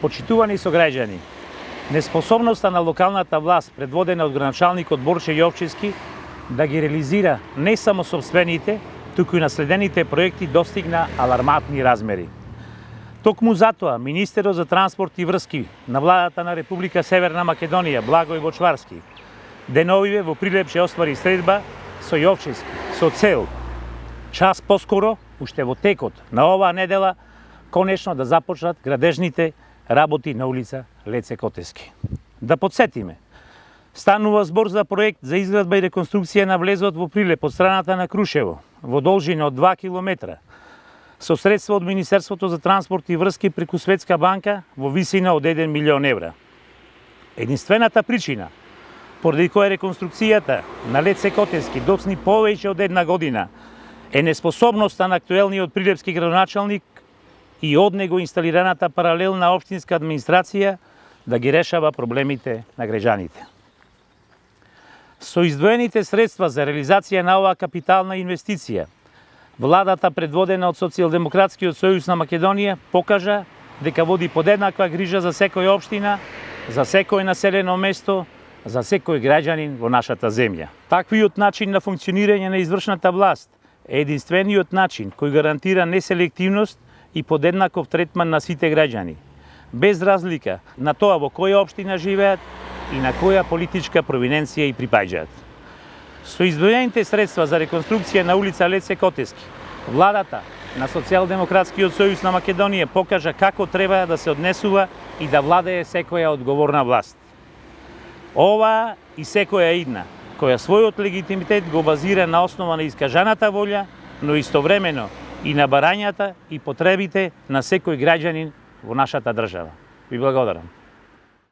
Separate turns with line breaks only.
Почитувани сограѓани, неспособноста на локалната власт, предводена од градоначалникот Борче Јовчевски, да ги реализира не само собствените, туку и наследените проекти достигна алармантни размери. Токму затоа, министерот за транспорт и врски на владата на Република Северна Македонија, Благој Бочварски, деновиве во Прилепче оствари средба со Јовчевски, со цел час поскоро, уште во текот на оваа недела, конечно да започнат градежните работи на улица Леце Котески. Да подсетиме, станува збор за проект за изградба и реконструкција на влезот во Прилеп од страната на Крушево, во должина од 2 километра, со средства од Министерството за транспорт и врски преку Светска банка во висина од 1 милион евра. Единствената причина поради која реконструкцијата на Леце Котески доцни повеќе од една година е неспособноста на актуелниот прилепски градоначалник и од него инсталираната паралелна општинска администрација да ги решава проблемите на граѓаните. Со издвоените средства за реализација на оваа капитална инвестиција, владата предводена од Социјалдемократскиот сојуз на Македонија покажа дека води подеднаква грижа за секоја општина, за секој населено место, за секој граѓанин во нашата земја. Таквиот начин на функционирање на извршната власт е единствениот начин кој гарантира неселективност и подеднаков третман на сите граѓани, без разлика на тоа во која општина живеат и на која политичка провиненција и припаѓаат. Со издвоените средства за реконструкција на улица Леце Котески, владата на Социјалдемократскиот сојуз на Македонија покажа како треба да се однесува и да владее секоја одговорна власт. Ова и секоја идна, која својот легитимитет го базира на основа на искажаната волја, но истовремено и на барањата и потребите на секој граѓанин во нашата држава. Ви благодарам.